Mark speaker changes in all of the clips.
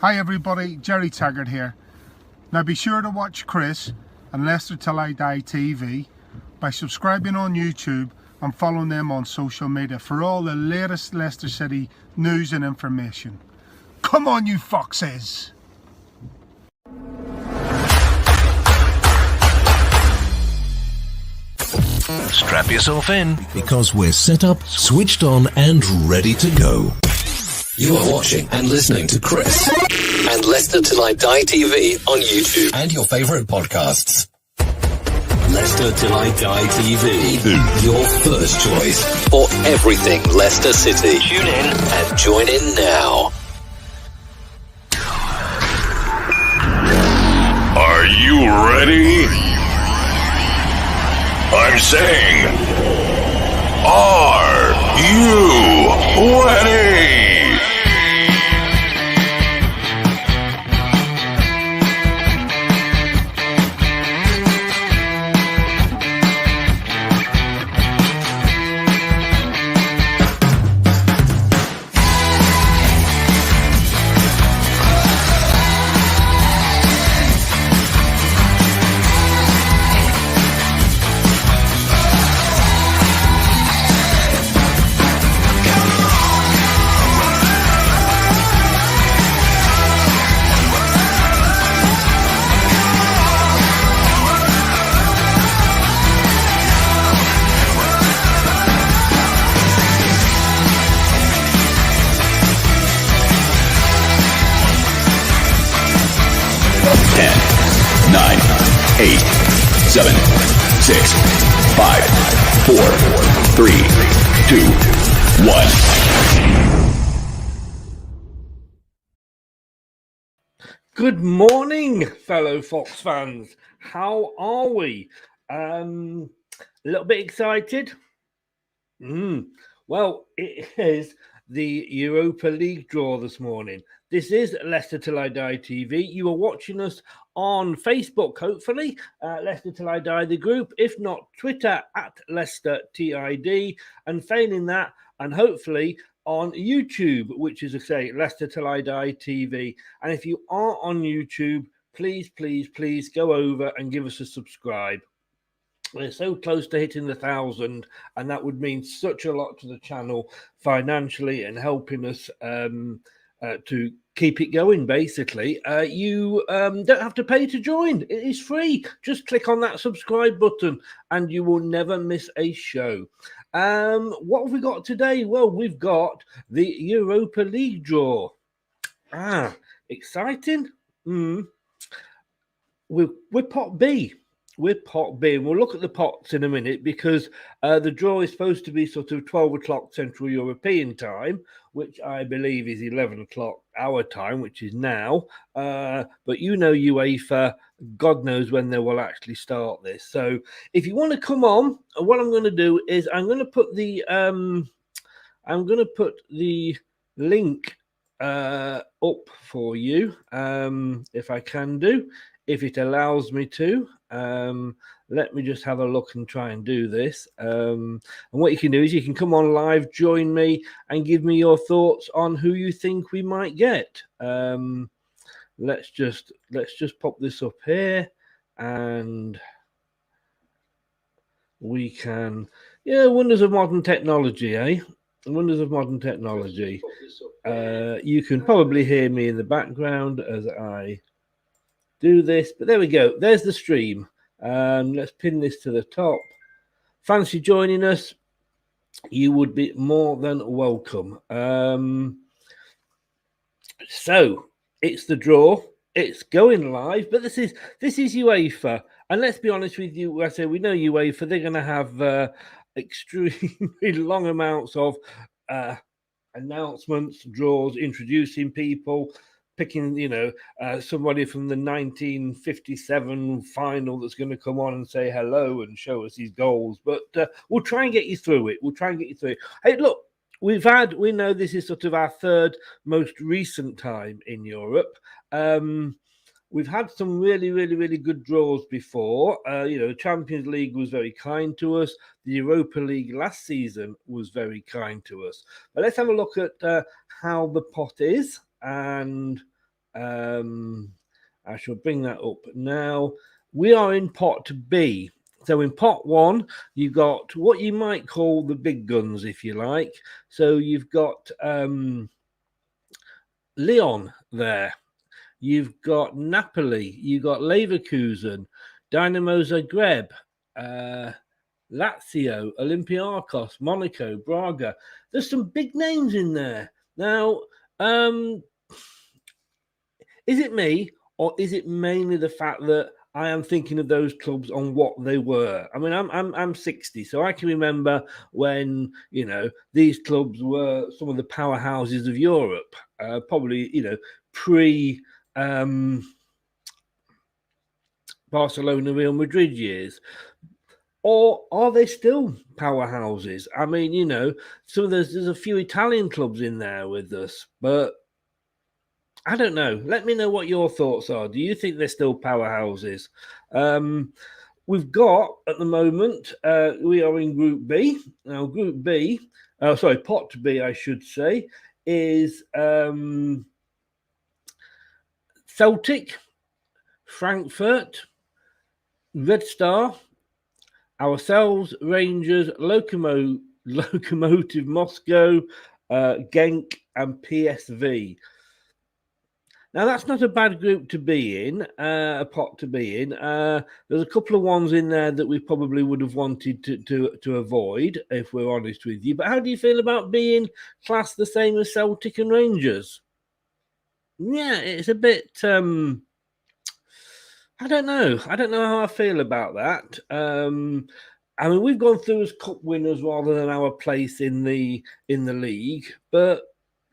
Speaker 1: Hi everybody, Jerry Taggart here. Now be sure to watch Chris and Leicester Till I Die TV by subscribing on YouTube and following them on social media for all the latest Leicester City news and information. Come on you foxes!
Speaker 2: Strap yourself in, because we're set up, switched on and ready to go.
Speaker 3: You are watching and listening to Chris and Leicester Till I Die TV on YouTube and your favourite podcasts. Leicester Till I Die TV, your first choice for everything Leicester City. Tune in and join in now.
Speaker 4: Are you ready? I'm saying, are you ready?
Speaker 5: Eight, 7, 6, 5, 4, 3, 2, 1.
Speaker 6: Good morning, fellow Fox fans. How are we? A little bit excited? Well, it is the Europa League draw this morning. This is Leicester Till I Die TV. You are watching us on Facebook, hopefully, Leicester Till I Die, the group. If not, Twitter at Leicester TID. And failing that, and hopefully on YouTube, which is, I say, Leicester Till I Die TV. And if you are on YouTube, please, please, please go over and give us a subscribe. We're so close to hitting 1,000, and that would mean such a lot to the channel financially and helping us to keep it going, basically. You don't have to pay to join. It is free. Just click on that subscribe button and you will never miss a show. What have we got today? Well, we've got the Europa League draw. Exciting. We're pot B. We're pot B, and we'll look at the pots in a minute because the draw is supposed to be sort of 12 o'clock Central European time, which I believe is 11 o'clock our time, which is now. But you know UEFA, God knows when they will actually start this. So if you want to come on, what I'm going to do is I'm going to put the link up for you, if I can do, if it allows me to. Let me just have a look and try and do this. And what you can do is you can come on live, join me, and give me your thoughts on who you think we might get. Let's just pop this up here, and we can. Yeah, wonders of modern technology, eh? Wonders of modern technology. You can probably hear me in the background as I do this, but there we go. There's the stream. Let's pin this to the top. Fancy joining us? You would be more than welcome. So it's the draw. It's going live, but this is UEFA, and let's be honest with you. I say we know UEFA. They're going to have extremely long amounts of announcements, draws, introducing people, picking, somebody from the 1957 final that's going to come on and say hello and show us his goals. But we'll try and get you through it. Hey, look, we know this is sort of our third most recent time in Europe. We've had some really, really, really good draws before. The Champions League was very kind to us. The Europa League last season was very kind to us. But let's have a look at how the pot is. And I shall bring that up now. We are in pot B. So in pot 1, you've got what you might call the big guns, if you like. So you've got Lyon there. You've got Napoli. You've got Leverkusen, Dynamo Zagreb, Lazio, Olympiacos, Monaco, Braga. There's some big names in there. Now, is it me, or is it mainly the fact that I am thinking of those clubs on what they were? I mean, I'm 60, so I can remember when these clubs were some of the powerhouses of Europe, probably pre Barcelona, Real Madrid years. Or are they still powerhouses? I mean, so there's a few Italian clubs in there with us, but I don't know. Let me know what your thoughts are. Do you think they're still powerhouses? We've got, at the moment, we are in Group B. Now, Group B, Pot B, I should say, is Celtic, Frankfurt, Red Star, ourselves, Rangers, Lokomotiv Moscow, Genk, and PSV. Now, that's not a bad group to be in, a pot to be in. There's a couple of ones in there that we probably would have wanted to avoid, if we're honest with you. But how do you feel about being classed the same as Celtic and Rangers? Yeah, it's a bit... I don't know. I don't know how I feel about that. I mean, we've gone through as cup winners rather than our place in the league. But,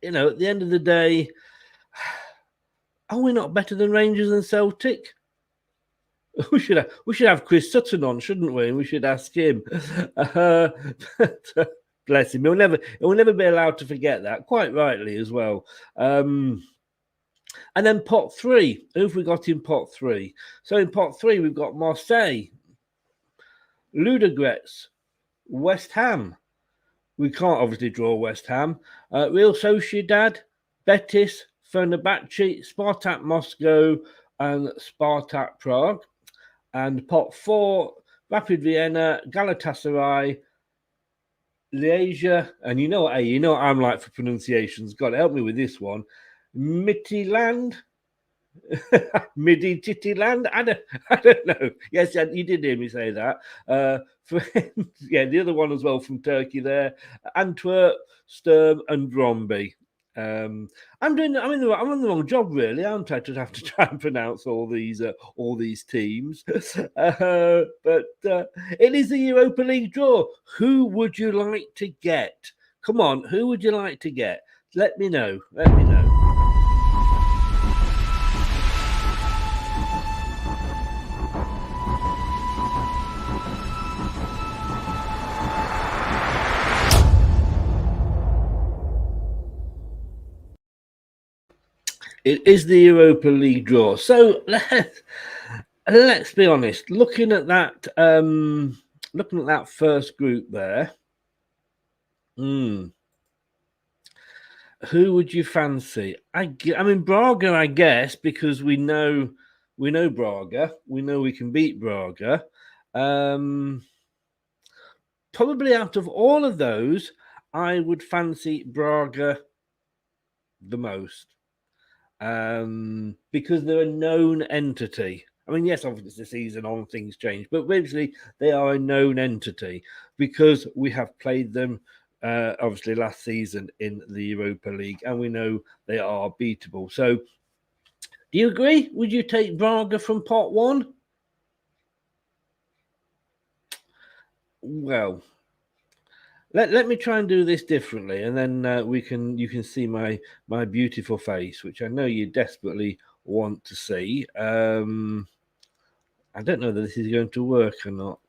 Speaker 6: at the end of the day... Are we not better than Rangers and Celtic? We should have Chris Sutton on, shouldn't we? And we should ask him. Bless him. He'll never be allowed to forget that. Quite rightly as well. And then pot 3. Who have we got in pot 3? So in pot 3 we've got Marseille, Ludogorets, West Ham. We can't obviously draw West Ham. Real Sociedad, Betis, Fenerbahce, Spartak Moscow, and Spartak Prague. And pot 4, Rapid Vienna, Galatasaray, Liège, and you know what I'm like for pronunciations. God, help me with this one. Midtjylland, Midtjylland. I don't know. Yes, you did hear me say that. The other one as well from Turkey there. Antwerp, Sturm, and Brøndby. I'm on the wrong job, really, aren't I, to have to try and pronounce all these teams? But it is the Europa League draw. Who would you like to get? Come on, who would you like to get? Let me know. It is the Europa League draw. So let's be honest. Looking at that first group there, who would you fancy? I mean Braga, I guess, because we know Braga. We know we can beat Braga. Probably out of all of those, I would fancy Braga the most. Because they're a known entity. I mean, yes, obviously it's the season on, things change, but basically they are a known entity because we have played them obviously last season in the Europa League, and we know they are beatable. So, do you agree? Would you take Braga from pot 1? Well, let me try and do this differently, and then you can see my beautiful face, which I know you desperately want to see. I don't know that this is going to work or not.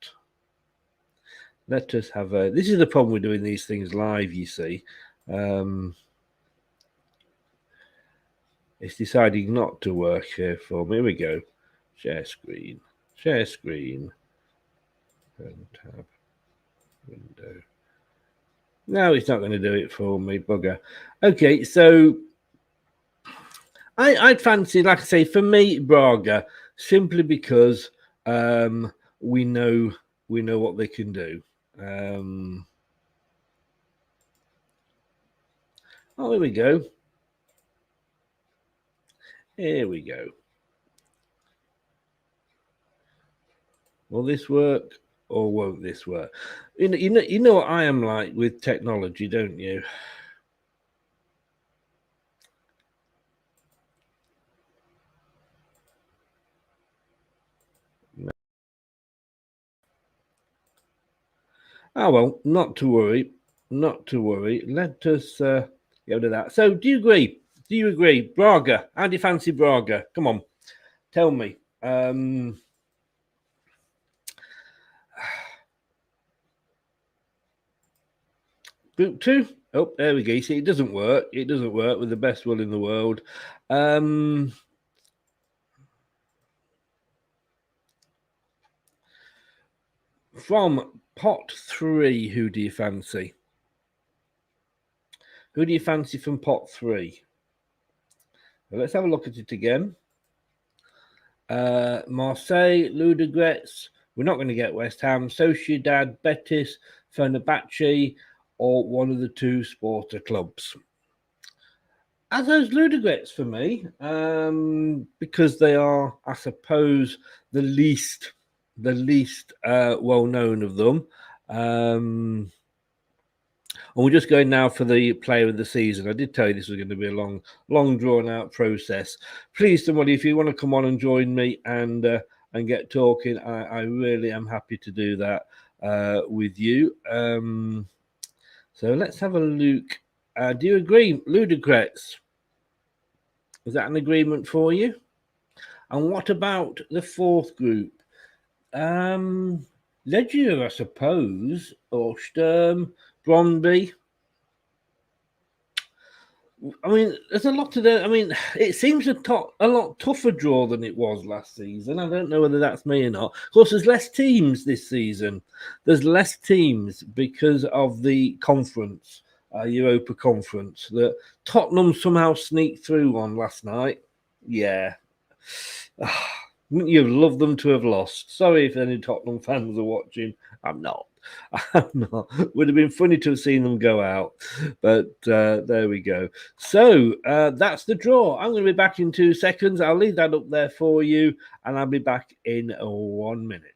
Speaker 6: Let us have a... This is the problem with doing these things live, you see. It's deciding not to work here for me. Here we go. Share screen. And tab. Window. No, it's not going to do it for me, bugger. Okay, so I'd fancy, like I say, for me, Braga, simply because we know what they can do. Oh, here we go. Here we go. Will this work or won't this work? You know what I am like with technology, don't you? No. Oh well, not to worry, not to worry. Let us go to that. So, do you agree? Do you agree, Braga? How do you fancy Braga? Come on, tell me. Group 2. Oh, there we go. You see, it doesn't work. It doesn't work with the best will in the world. From pot 3, who do you fancy? Who do you fancy from pot 3? Well, let's have a look at it again. Marseille, Ludogorets. We're not going to get West Ham. Sociedad, Betis, Fenerbahce, or one of the two Sparta clubs. As those Ludogorets for me, because they are, I suppose, the least well known of them. And we're just going now for the player of the season. I did tell you this was going to be a long drawn out process. Please, somebody, if you want to come on and join me and get talking, I really am happy to do that with you. So let's have a look. Do you agree, Ludogorets? Is that an agreement for you? And what about the fourth group? Legia, I suppose, or Sturm, Brøndby. I mean, there's a lot to do. I mean, it seems a lot tougher draw than it was last season. I don't know whether that's me or not. Of course, there's less teams this season. There's less teams because of the conference, Europa Conference, that Tottenham somehow sneaked through on last night. Yeah. Wouldn't you have loved them to have lost? Sorry if any Tottenham fans are watching. I'm not. Would have been funny to have seen them go out. But there we go. So that's the draw. I'm going to be back in 2 seconds. I'll leave that up there for you. And I'll be back in 1 minute.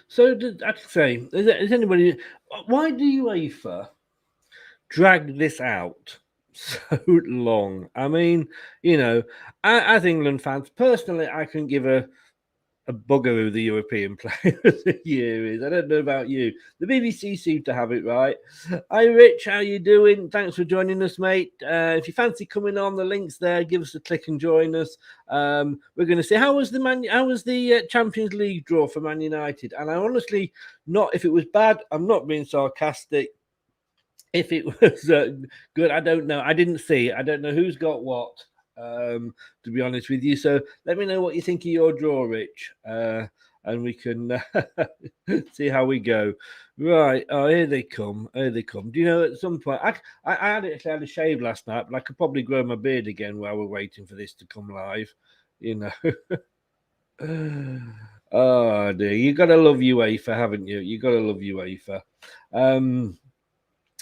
Speaker 6: So, I can say, is anybody? Why do UEFA drag this out so long? I mean, as England fans, personally, I can give a bugger who the European Player of the Year is. I don't know about you. The BBC seem to have it right. Hi, Rich. How you doing? Thanks for joining us, mate. If you fancy coming on, the link's there. Give us a click and join us. We're going to see how was the Champions League draw for Man United. And I honestly, not if it was bad. I'm not being sarcastic. If it was good, I don't know. I didn't see it. I don't know who's got what. To be honest with you. So let me know what you think of your draw, Rich, and we can see how we go. Right. Oh, here they come. Here they come. Do you know, at some point, I actually had a shave last night, but I could probably grow my beard again while we're waiting for this to come live, Oh, dear. You got to love UEFA, haven't you? You got to love UEFA.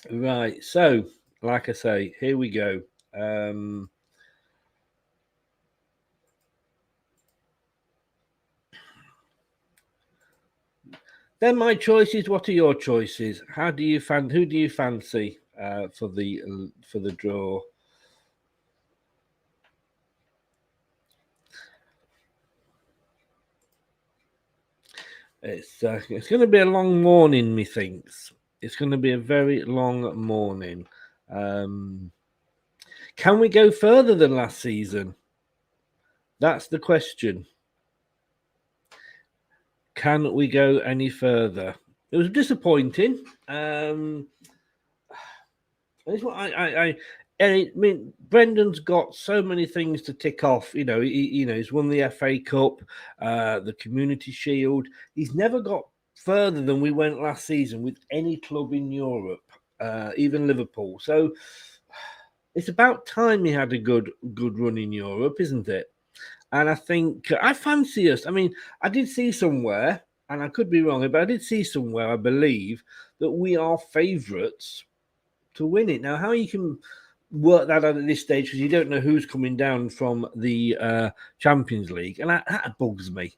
Speaker 6: Right. So, like I say, here we go. They're my choices. What are your choices? Who do you fancy for the draw? It's going to be a long morning, methinks. It's going to be a very long morning. Can we go further than last season? That's the question. Can we go any further? It was disappointing. It's what I mean, Brendan's got so many things to tick off. He's won the FA Cup, the Community Shield. He's never got further than we went last season with any club in Europe, even Liverpool. So it's about time he had a good run in Europe, isn't it? And I think I fancy us. I mean, I did see somewhere, and I could be wrong, but I did see somewhere, I believe, that we are favourites to win it. Now, how you can work that out at this stage, because you don't know who's coming down from the Champions League, and that bugs me.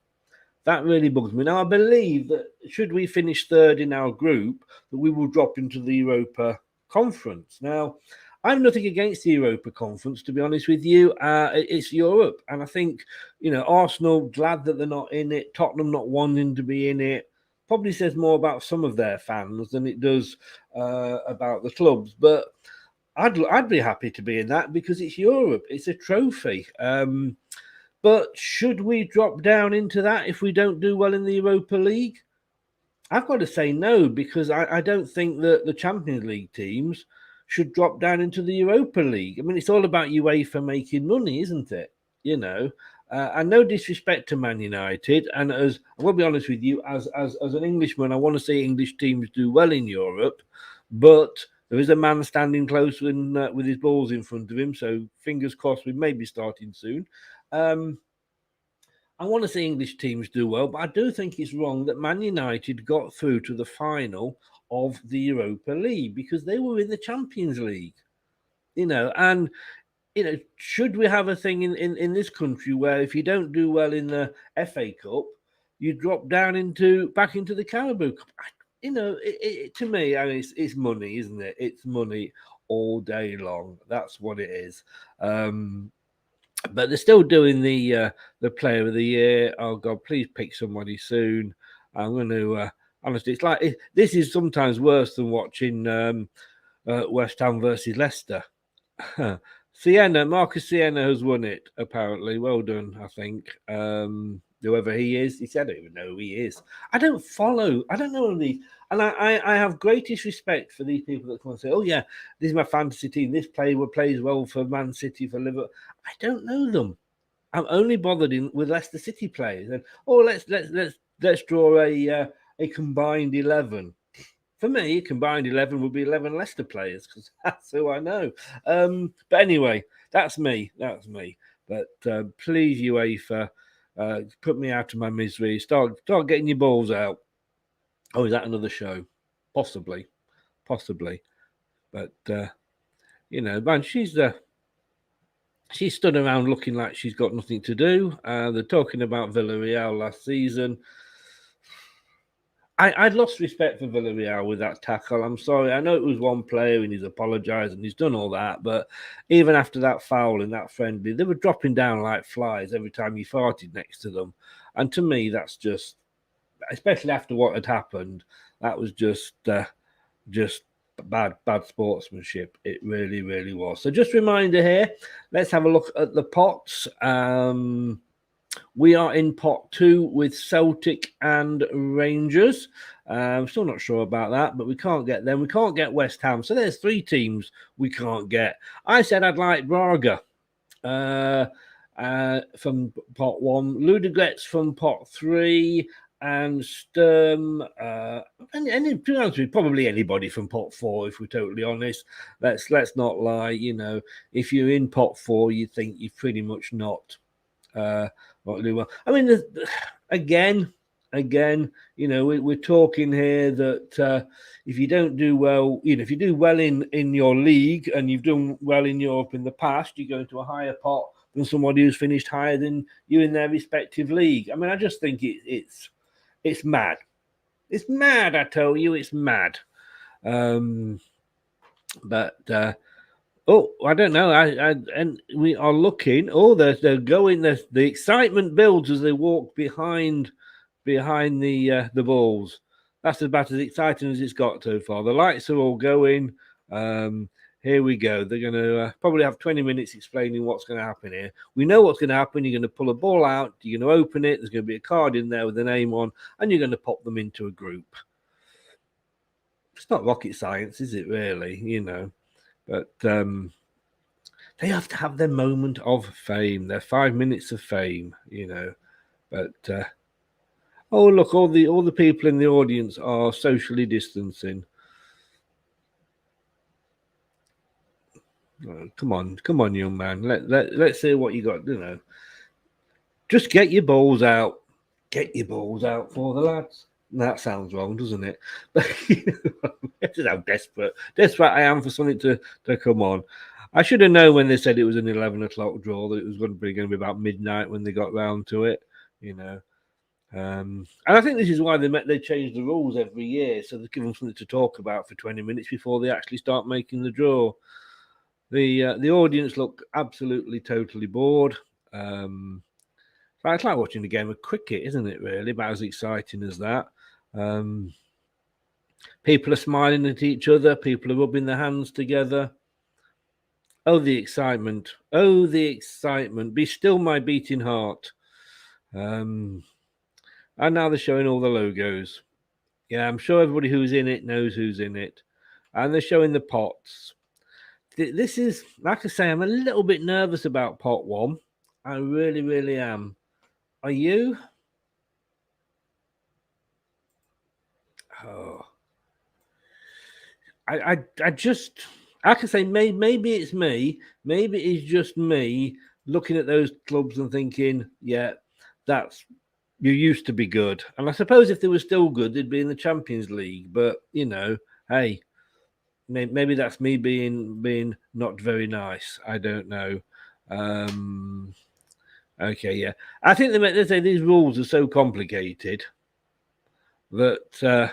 Speaker 6: That really bugs me. Now, I believe that should we finish third in our group, that we will drop into the Europa Conference. Now, I have nothing against the Europa Conference, to be honest with you. It's Europe, and I think, Arsenal, glad that they're not in it, Tottenham not wanting to be in it, probably says more about some of their fans than it does about the clubs. But I'd be happy to be in that because it's Europe. It's a trophy. But should we drop down into that if we don't do well in the Europa League? I've got to say no, because I don't think that the Champions League teams should drop down into the Europa League. I mean, it's all about UEFA making money, isn't it? And no disrespect to Man United. And as I will be honest with you, as an Englishman, I want to see English teams do well in Europe, but there is a man standing close with his balls in front of him. So fingers crossed, we may be starting soon. I want to see English teams do well, but I do think it's wrong that Man United got through to the final of the Europa League because they were in the Champions League, and should we have a thing in this country where if you don't do well in the FA Cup, you drop down back into the Carabao Cup? To me, I mean, it's money, isn't it? It's money all day long. That's what it is. But they're still doing the Player of the Year. Oh God, please pick somebody soon. I'm going to honestly, it's like this is sometimes worse than watching West Ham versus Leicester. Marcus Sienna has won it, apparently. Well done, I think. Whoever he is, he said, I don't even know who he is. I don't know these. And I have greatest respect for these people that come and say, oh, yeah, this is my fantasy team. This player plays well for Man City, for Liverpool. I don't know them. I'm only bothered with Leicester City players. And, let's draw a combined 11. For me, a combined 11 would be 11 Leicester players because that's who I know. But anyway, that's me. But please, UEFA, put me out of my misery. Start getting your balls out. Oh, is that another show? Possibly. But man, she's stood around looking like she's got nothing to do. They're talking about Villarreal last season. I'd lost respect for Villarreal with that tackle. I'm sorry. I know it was one player and he's apologised and he's done all that. But even after that foul in that friendly, they were dropping down like flies every time you farted next to them. And to me, that's just, especially after what had happened, that was just bad sportsmanship. It really, really was. So just a reminder here, let's have a look at the pots. We are in pot 2 with Celtic and Rangers. I'm still not sure about that, but we can't get them. We can't get West Ham. So there's 3 teams we can't get. I said I'd like Braga from pot 1, Ludogorets from pot 3, and Sturm. And to be honest with you, probably anybody from pot 4, if we're totally honest. Let's not lie. If you're in pot 4, you think you've pretty much not do well. I mean, again, we're talking here that if you don't do well, if you do well in your league and you've done well in Europe in the past, you go into a higher pot than somebody who's finished higher than you in their respective league. I mean, I just think it's mad. It's mad, I tell you, it's mad. Oh, I don't know. And we are looking. Oh, they're going. The excitement builds as they walk behind the balls. That's about as exciting as it's got so far. The lights are all going. Here we go. They're going to probably have 20 minutes explaining what's going to happen here. We know what's going to happen. You're going to pull a ball out. You're going to open it. There's going to be a card in there with a name on, and you're going to pop them into a group. It's not rocket science, is it, really? You know, but they have to have their moment of fame, their 5 minutes of fame, you know. But oh, look, all the people in the audience are socially distancing. Oh, come on, young man. Let's see what you got. You know, just get your balls out. Get your balls out for the lads. That sounds wrong, doesn't it? But you know, this is how desperate I am for something to come on. I should have known when they said it was an 11 o'clock draw that it was going to be about midnight when they got round to it. You know. And I think this is why they change the rules every year, so they give them something to talk about for 20 minutes before they actually start making the draw. The audience look absolutely totally bored. It's like watching a game of cricket, isn't it? Really, about as exciting as that. People are smiling at each other. People are rubbing their hands together. Oh, the excitement! Oh, the excitement! Be still, my beating heart. And now they're showing all the logos. Yeah, I'm sure everybody who's in it knows who's in it. And they're showing the pots. This is, like I say, I'm a little bit nervous about pot one. I really, really am. Are you? Oh. I just, I can say maybe it's me. Maybe it's just me looking at those clubs and thinking, yeah, you used to be good. And I suppose if they were still good, they'd be in the Champions League. But, you know, hey, maybe that's me being not very nice. I don't know. Okay, yeah. I think they say these rules are so complicated that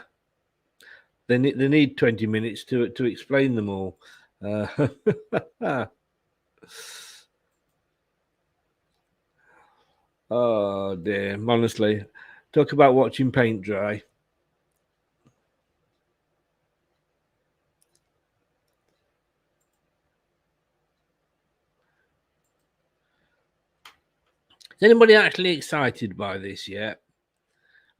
Speaker 6: they need 20 minutes to explain them all. Oh dear, honestly, talk about watching paint dry. Is anybody actually excited by this yet?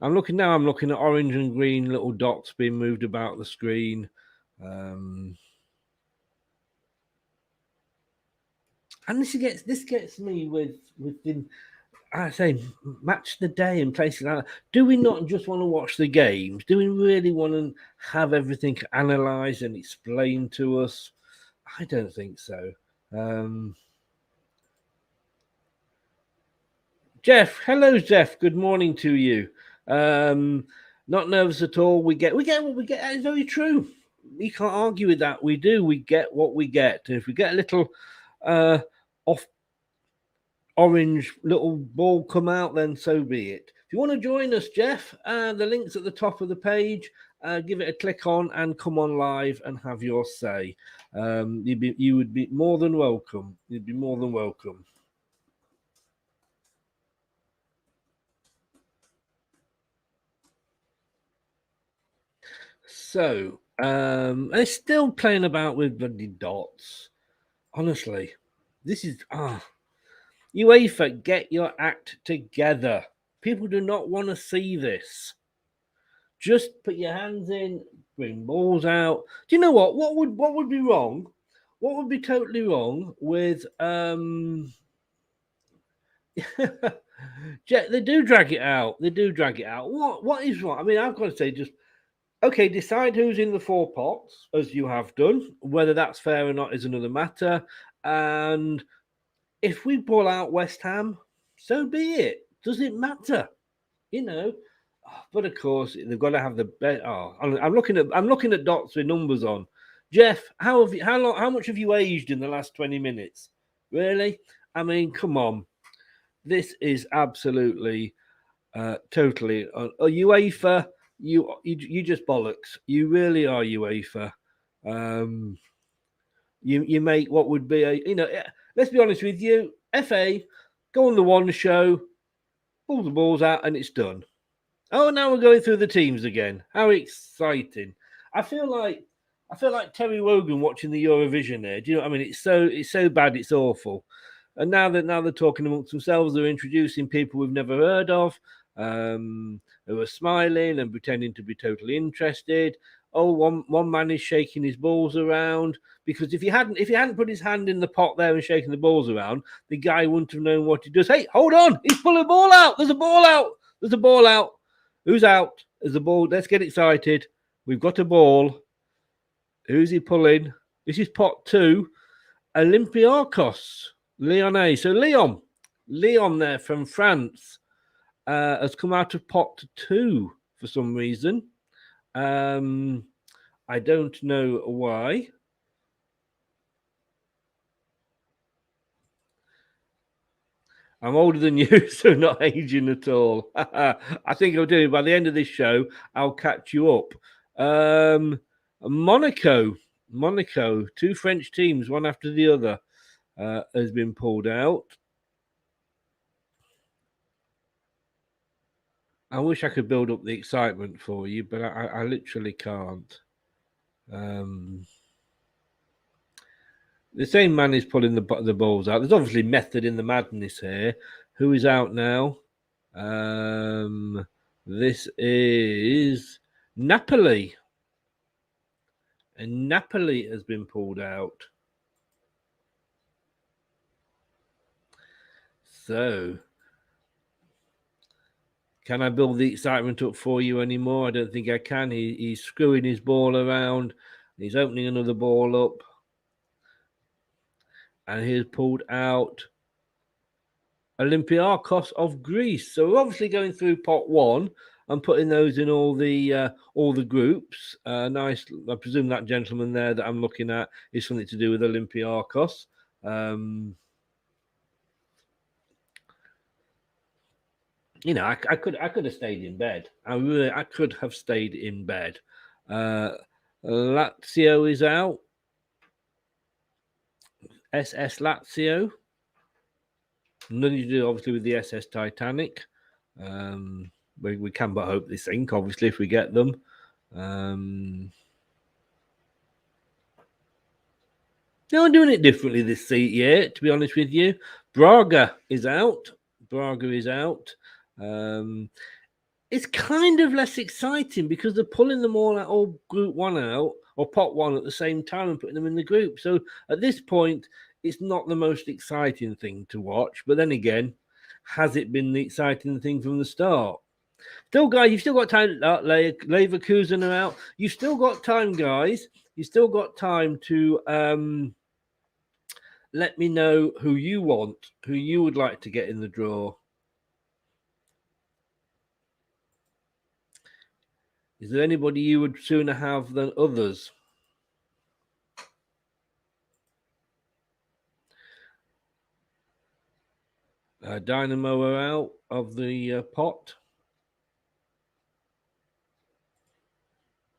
Speaker 6: I'm looking at orange and green little dots being moved about the screen. And this gets me with the, I say, match the day and places like that. Do we not just want to watch the games? Do we really want to have everything analysed and explained to us? I don't think so. Jeff, hello, Jeff. Good morning to you. Not nervous at all. We get what we get. That is very true. We can't argue with that. We do. We get what we get. And if we get a little off orange little ball come out, then so be it. If you want to join us, Jeff, the link's at the top of the page. Give it a click on and come on live and have your say. You would be more than welcome. You'd be more than welcome. So, they're still playing about with bloody dots. Honestly, this is UEFA, get your act together. People do not want to see this. Just put your hands in, bring balls out. Do you know what? What would be wrong? What would be totally wrong with they do drag it out. They do drag it out. What is wrong? I mean, I've got to say, just okay, decide who's in the 4 pots, as you have done. Whether that's fair or not is another matter. And if we pull out West Ham, so be it. Does it matter? You know. But of course, they've got to have the best. Oh, I'm looking at dots with numbers on. Jeff, how much have you aged in the last 20 minutes? Really? I mean, come on. This is absolutely, totally a UEFA. you just bollocks. You really are, UEFA. You make what would be let's be honest with you, FA, go on the one show, pull the balls out, and it's done. Oh, now we're going through the teams again. How exciting! I feel like Terry Wogan watching the Eurovision there. Do you know what I mean? It's so bad, it's awful. And now they're talking amongst themselves, they're introducing people we've never heard of, who are smiling and pretending to be totally interested. Oh, one man is shaking his balls around because if he hadn't put his hand in the pot there and shaking the balls around, the guy wouldn't have known what he does. Hey, hold on! He's pulling a ball out. There's a ball out. There's a ball out. Who's out? There's a ball. Let's get excited. We've got a ball. Who's he pulling? This is pot 2. Olympiacos. Lyonnais. So Leon there from France has come out of pot 2 for some reason. I don't know why. I'm older than you, so not aging at all. I think I'll do it by the end of this show. I'll catch you up. Monaco, 2 French teams, one after the other, has been pulled out. I wish I could build up the excitement for you, but I literally can't. The same man is pulling the balls out. There's obviously method in the madness here. Who is out now? This is Napoli. And Napoli has been pulled out. So, can I build the excitement up for you anymore? I don't think I can. He's screwing his ball around. He's opening another ball up. And he's pulled out Olympiacos of Greece. So we're obviously going through pot 1 and putting those in all the groups. Nice. I presume that gentleman there that I'm looking at is something to do with Olympiacos. I could have stayed in bed. I could have stayed in bed. Lazio is out. SS Lazio. Nothing to do, obviously, with the SS Titanic. We can but hope they sink, obviously, if we get them. No, I'm doing it differently this year, to be honest with you. Braga is out. It's kind of less exciting because they're pulling them all out, all group 1 out, or pot 1 at the same time and putting them in the group. So at this point, it's not the most exciting thing to watch. But then again, has it been the exciting thing from the start? Still, guys, you've still got time. Leverkusen are out. You've still got time, guys. You've still got time to let me know who you want, who you would like to get in the draw. Is there anybody you would sooner have than others? Dynamo are out of the pot.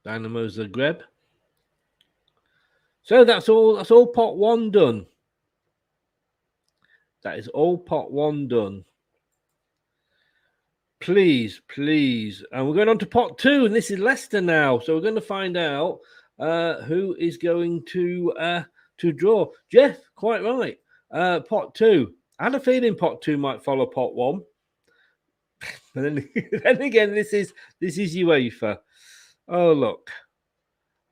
Speaker 6: Dynamo Zagreb. So that's all pot 1 done. That is all pot 1 done. Please. And we're going on to pot 2, and this is Leicester now. So we're going to find out who is going to draw. Jeff, quite right. Pot 2. I had a feeling pot 2 might follow pot 1. But then again, this is UEFA. Oh, look.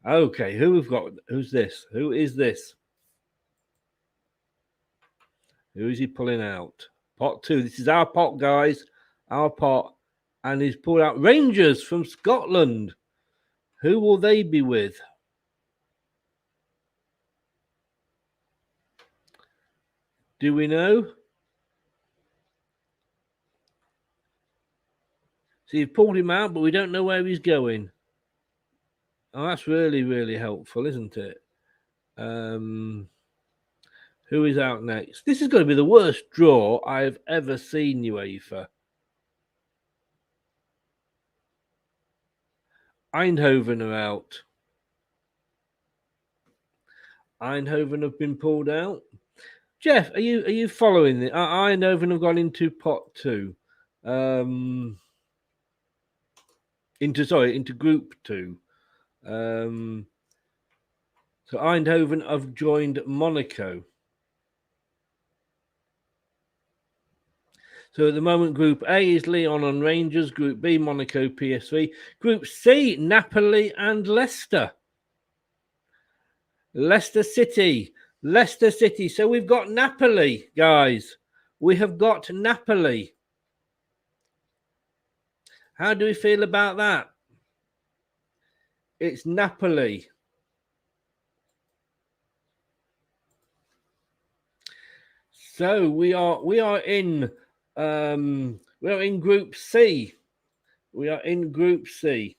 Speaker 6: Okay, who we've got? Who's this? Who is this? Who is he pulling out? Pot 2. This is our pot, guys. Our pot. And he's pulled out Rangers from Scotland. Who will they be with? Do we know? So you've pulled him out, but we don't know where he's going. Oh, that's really, really helpful, isn't it? Who is out next? This is going to be the worst draw I've ever seen, UEFA. Eindhoven are out. Eindhoven have been pulled out. Jeff, are you following it? Eindhoven have gone into pot 2. Into group 2. So Eindhoven have joined Monaco. So at the moment, Group A is Lyon and Rangers. Group B, Monaco, PSV. Group C, Napoli and Leicester. Leicester City. So we've got Napoli, guys. We have got Napoli. How do we feel about that? It's Napoli. So we are in Group C. We are in Group C.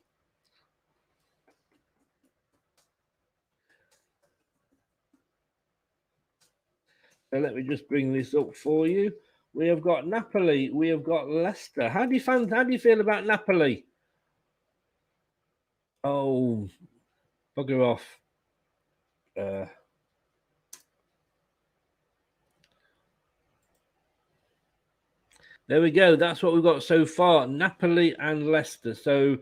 Speaker 6: So let me just bring this up for you. We have got Napoli. We have got Leicester. How do you feel about Napoli? Oh, bugger off. There we go. That's what we've got so far. Napoli and Leicester. So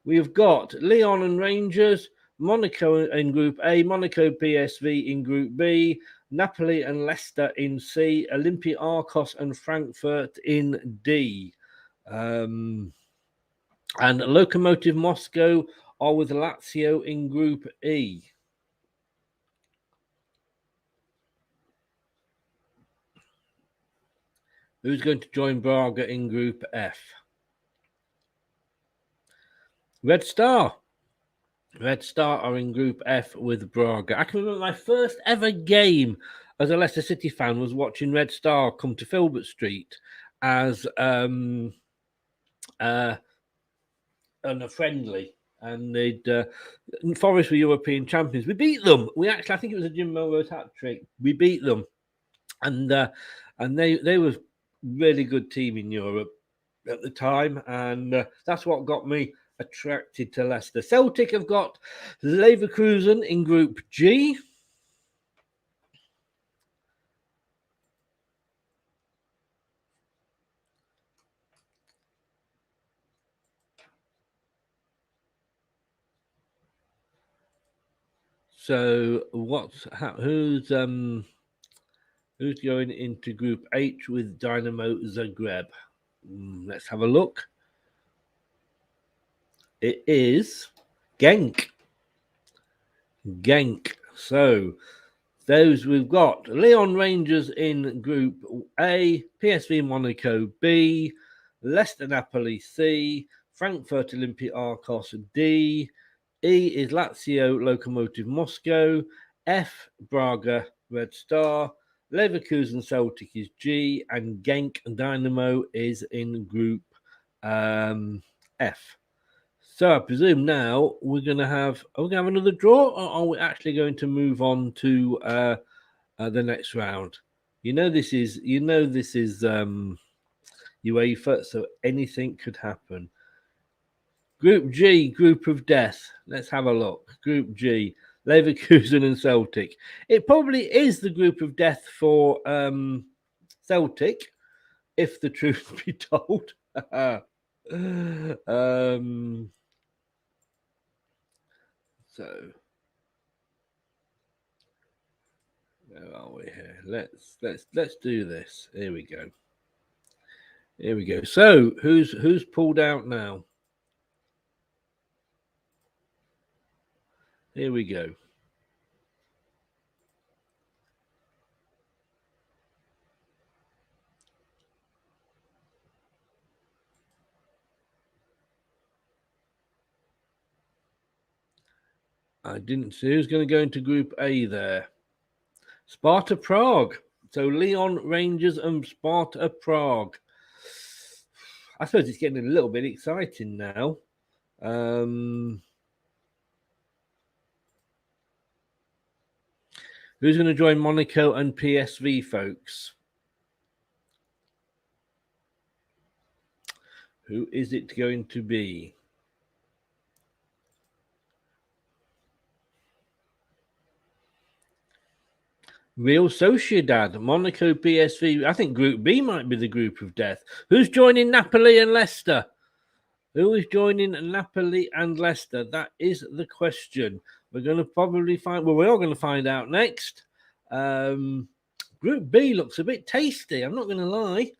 Speaker 6: we've got Lyon and Rangers, Monaco in Group A, Monaco PSV in Group B, Napoli and Leicester in C, Olympiacos and Frankfurt in D. And Lokomotiv Moscow are with Lazio in Group E. Who's going to join Braga in Group F? Red Star. Red Star are in Group F with Braga. I can remember my first ever game as a Leicester City fan was watching Red Star come to Filbert Street as on a friendly. And Forest were European champions. We beat them. I think it was a Jim Melrose hat trick. We beat them. And they were really good team in Europe at the time, and that's what got me attracted to Leicester. Celtic have got Leverkusen in Group G. So who's going into Group H with Dynamo Zagreb? Let's have a look. It is Genk. So those we've got Lyon Rangers in Group A, PSV Monaco B, Leicester Napoli C, Frankfurt Olympiacos D, E is Lazio Lokomotiv Moscow, F Braga Red Star, Leverkusen Celtic is G, and Genk Dynamo is in Group F. So I presume now we're going to have another draw, or are we actually going to move on to the next round? This is UEFA, so anything could happen. Group G, Group of Death. Let's have a look. Group G, Leverkusen and Celtic. It probably is the Group of Death for Celtic, if the truth be told. So where are we here? Let's do this. Here we go. So who's pulled out now? Here we go. I didn't see who's going to go into Group A there. Sparta Prague. So Lyon, Rangers and Sparta Prague. I suppose it's getting a little bit exciting now. Who's going to join Monaco and PSV, folks? Who is it going to be? Real Sociedad, Monaco, PSV. I think Group B might be the group of death. Who's joining Napoli and Leicester? Who is joining Napoli and Leicester? That is the question. We're going to probably find... Well, we're all going to find out next. Group B looks a bit tasty, I'm not going to lie.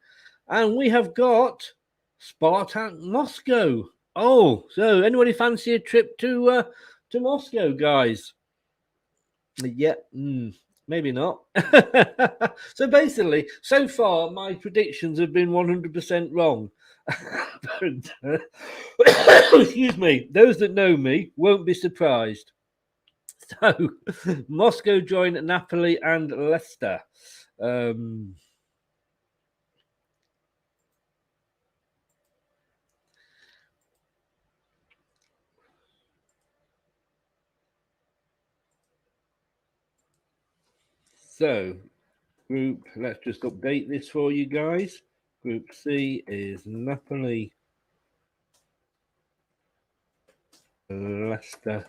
Speaker 6: And we have got Spartak Moscow. Oh, so anybody fancy a trip to Moscow, guys? Yeah, maybe not. So basically, so far, my predictions have been 100% wrong. But, excuse me, those that know me won't be surprised. So, Moscow join Napoli and Leicester. So, group, let's just update this for you guys. Group C is Napoli, Leicester,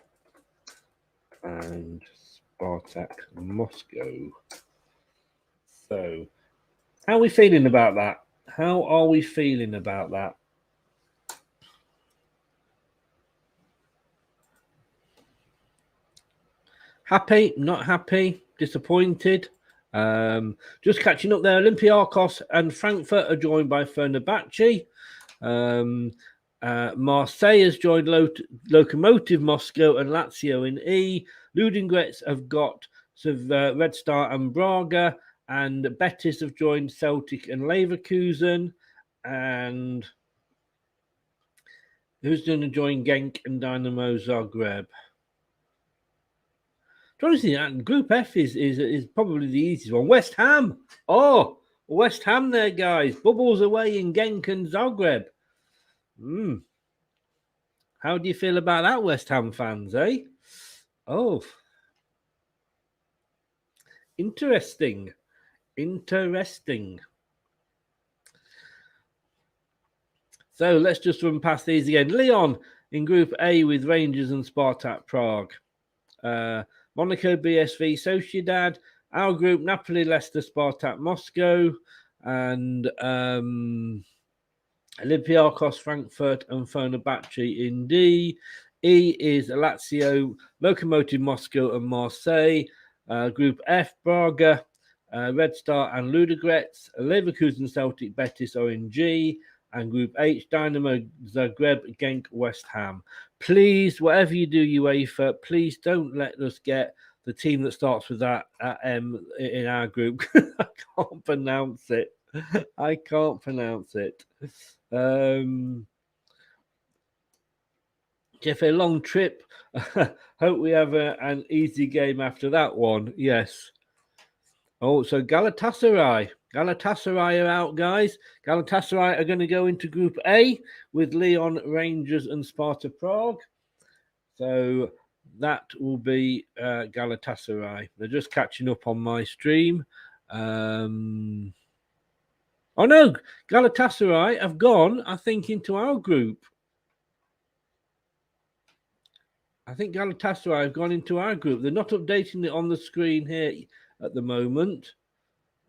Speaker 6: and Spartak Moscow. So, how are we feeling about that? How are we feeling about that? Happy, not happy, disappointed. Just catching up there. Olympiacos and Frankfurt are joined by Fenerbahce. Marseille has joined Lokomotiv Moscow and Lazio in E. Ludogorets have got Red Star and Braga, and Betis have joined Celtic and Leverkusen. And who's going to join Genk and Dynamo Zagreb? Honestly, Group F is probably the easiest one. West Ham. Oh, West Ham there, guys. Bubbles away in Genk and Zagreb. How do you feel about that, West Ham fans, eh? Oh. Interesting. Interesting. So let's just run past these again. Lyon in Group A with Rangers and Spartak Prague. Monaco, BSV, Sociedad. Our group, Napoli, Leicester, Spartak, Moscow. And Olympiacos, Frankfurt, and Fenerbahce in D. E is Lazio, Lokomotiv Moscow, and Marseille. Group F, Braga, Red Star, and Ludogorets. Leverkusen, Celtic, Betis are in G. And Group H, Dynamo Zagreb, Genk, West Ham. Please, whatever you do, UEFA, please don't let us get the team that starts with that M in our group. I can't pronounce it. I can't pronounce it. Jeff, a long trip. Hope we have an easy game after that one. Yes. Oh, so Galatasaray. Galatasaray are out, guys. Galatasaray are going to go into Group A with Lyon, Rangers, and Sparta Prague. So that will be Galatasaray. They're just catching up on my stream. Oh, no. Galatasaray have gone, I think, into our group. I think Galatasaray have gone into our group. They're not updating it on the screen here at the moment.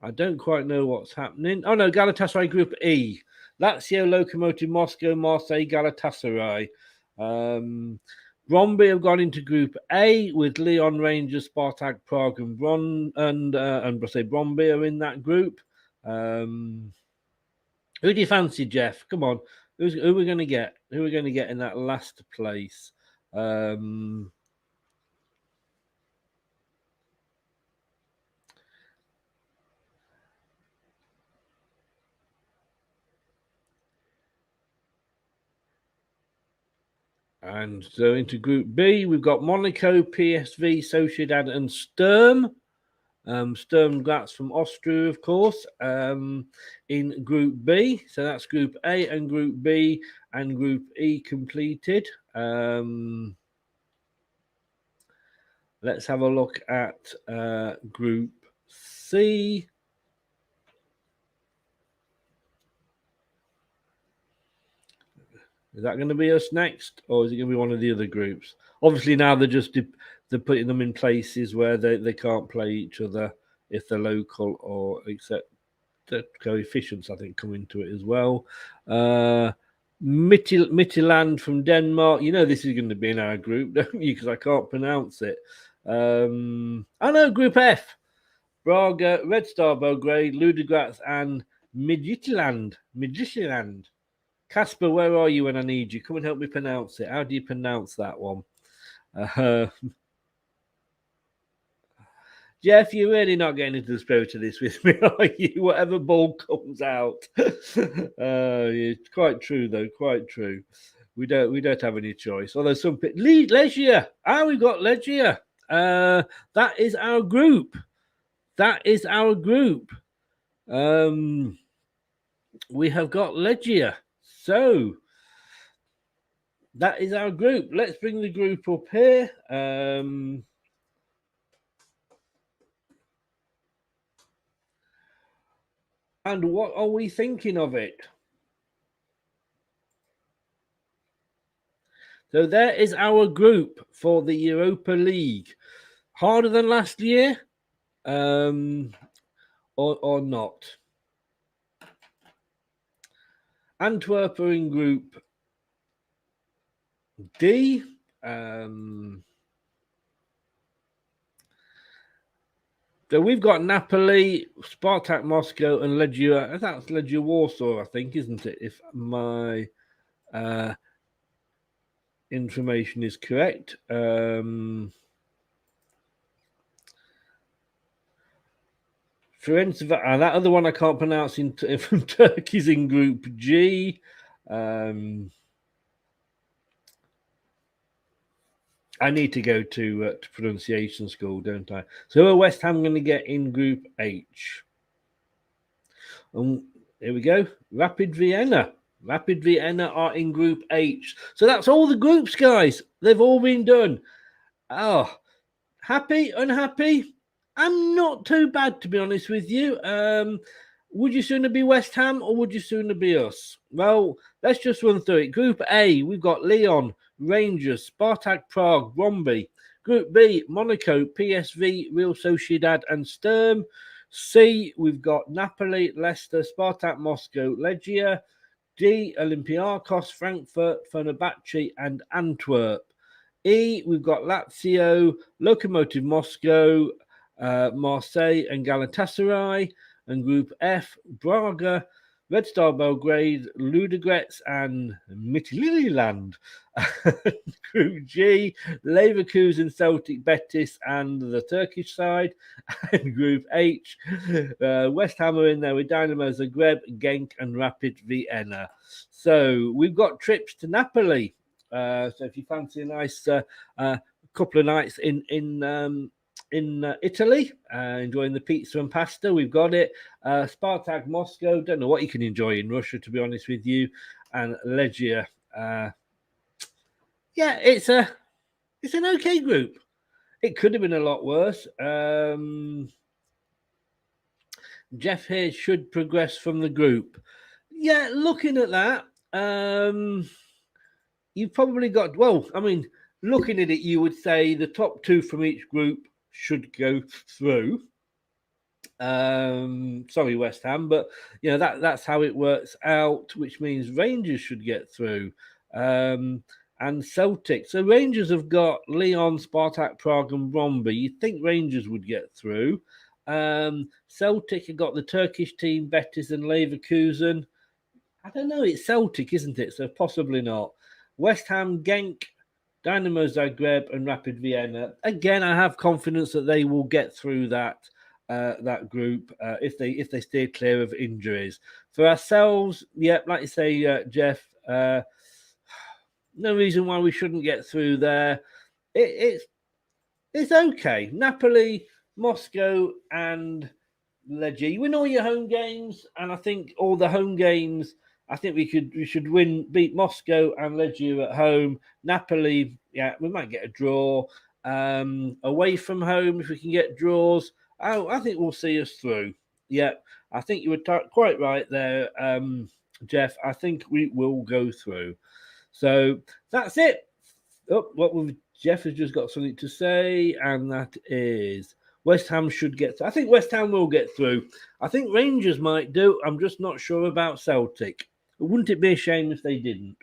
Speaker 6: I don't quite know what's happening. Oh, no, Galatasaray Group E. Lazio, Lokomotiv Moscow, Marseille, Galatasaray. Bromby have gone into Group A with Lyon, Rangers, Spartak, Prague, and Bromby are in that group. Who do you fancy, Jeff? Come on. Who are we going to get? Who are we going to get in that last place? And so into Group B, we've got Monaco, PSV, Sociedad, and Sturm. Sturm Graz from Austria, of course, in Group B. So that's Group A and Group B and Group E completed. Let's have a look at Group C. Is that going to be us next, or is it going to be one of the other groups? Obviously, now they're putting them in places where they can't play each other if they're local or except the coefficients, I think, come into it as well. Midtjylland from Denmark. You know this is going to be in our group, don't you? Because I can't pronounce it. I know Group F. Braga, Red Star Belgrade, Ludogorets, and Midtjylland. Casper, where are you when I need you? Come and help me pronounce it. How do you pronounce that one? Jeff, you're really not getting into the spirit of this with me, are you? Whatever ball comes out. It's quite true, though. Quite true. We don't have any choice. Although some Leicester. We've got Leicester. That is our group. We have got Leicester. So that is our group. Let's bring the group up here. And what are we thinking of it? So there is our group for the Europa League. Harder than last year, or not? Antwerp are in Group D. So we've got Napoli, Spartak Moscow, and Legia. That's Legia Warsaw, I think, isn't it? If my information is correct. Firenze, that other one I can't pronounce from Turkey's in Group G. I need to go to pronunciation school, don't I? So who are West Ham going to get in Group H? Here we go. Rapid Vienna. Rapid Vienna are in Group H. So that's all the groups, guys. They've all been done. Oh, happy, unhappy? I'm not too bad, to be honest with you. Would you sooner be West Ham or would you sooner be us? Well, let's just run through it. Group A, we've got Lyon, Rangers, Spartak Prague, Brøndby. Group B, Monaco, PSV, Real Sociedad, and Sturm. C, we've got Napoli, Leicester, Spartak Moscow, Legia. D, Olympiacos, Frankfurt, Fenerbahce, and Antwerp. E, we've got Lazio, Lokomotiv Moscow, Marseille, and Galatasaray. And Group F, Braga, Red Star Belgrade, Ludogorets, and Midtjylland. Group G, Leverkusen, Celtic, Betis, and the Turkish side. And Group H, West Ham are in there with Dynamo Zagreb, Genk, and Rapid Vienna. So we've got trips to Napoli. So if you fancy a nice couple of nights in Italy, enjoying the pizza and pasta, we've got it. Spartak Moscow, don't know what you can enjoy in Russia, to be honest with you, and Legia. Yeah, it's an okay group. It could have been a lot worse. Jeff here should progress from the group. Yeah, looking at that, you've probably got, well, I mean, looking at it, you would say the top two from each group should go through. Sorry, West Ham, but you know that's how it works out, which means Rangers should get through. And Celtic. So Rangers have got Lyon, Spartak Prague, and Brøndby. You'd think Rangers would get through. Celtic have got the Turkish team, Betis and Leverkusen. I don't know, it's Celtic, isn't it? So possibly not. West Ham, Genk, Dynamo Zagreb, and Rapid Vienna. Again, I have confidence that they will get through that group if they stay clear of injuries. For ourselves, yeah, like you say, Jeff, no reason why we shouldn't get through there. It's okay. Napoli, Moscow, and Legia. You win all your home games, and I think all the home games, I think we should beat Moscow and Legia at home. Napoli, yeah, we might get a draw. Away from home, if we can get draws, I think we'll see us through. Yeah, I think you were quite right there, Jeff. I think we will go through. So that's it. Jeff has just got something to say, and that is, West Ham should get through. I think West Ham will get through. I think Rangers might do. I'm just not sure about Celtic. Wouldn't it be a shame if they didn't?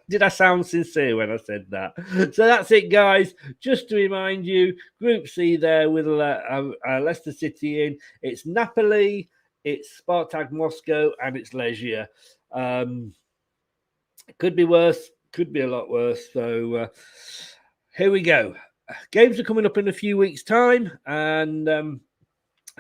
Speaker 6: Did I sound sincere when I said that? So that's it, guys. Just to remind you, Group C there with Leicester City in. It's Napoli, it's Spartak Moscow, and it's Leicester. Could be worse. Could be a lot worse. So here we go. Games are coming up in a few weeks' time, and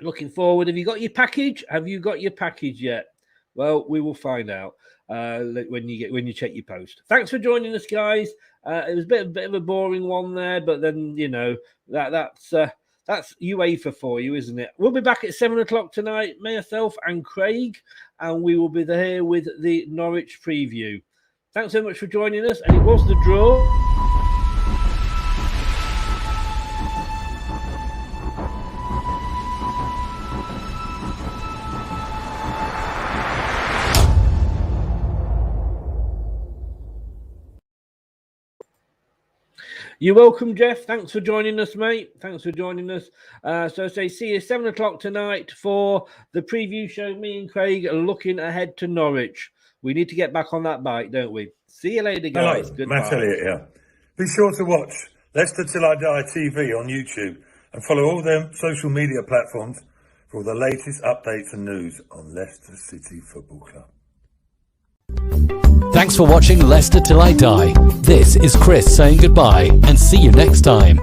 Speaker 6: looking forward. Have you got your package? Have you got your package yet? Well, we will find out when you check your post. Thanks for joining us, guys. It was a bit of a boring one there, but then that's UEFA for you, isn't it? We'll be back at 7:00 tonight, myself and Craig, and we will be there with the Norwich preview. Thanks so much for joining us, and it was the draw. You're welcome, Jeff. Thanks for joining us, mate. Thanks for joining us. So see you 7:00 tonight for the preview show. Me and Craig are looking ahead to Norwich. We need to get back on that bike, don't we? See you later, guys.
Speaker 7: Hello,
Speaker 6: Goodbye.
Speaker 7: Matt Elliott here. Be sure to watch Leicester Till I Die TV on YouTube and follow all their social media platforms for all the latest updates and news on Leicester City Football Club.
Speaker 8: Thanks for watching Leicester Till I Die. This is Chris saying goodbye and see you next time.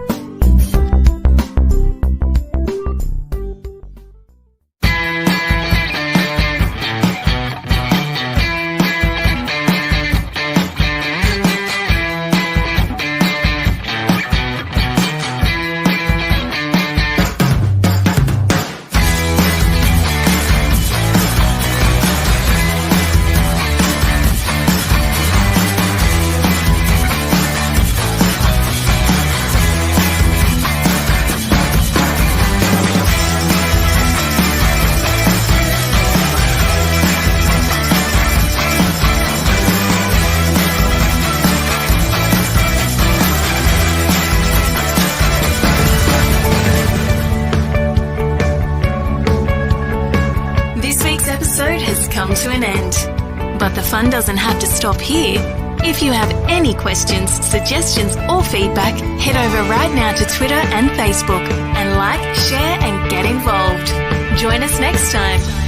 Speaker 9: To an end. But the fun doesn't have to stop here. If you have any questions, suggestions, or feedback, head over right now to Twitter and Facebook and like, share, and get involved. Join us next time.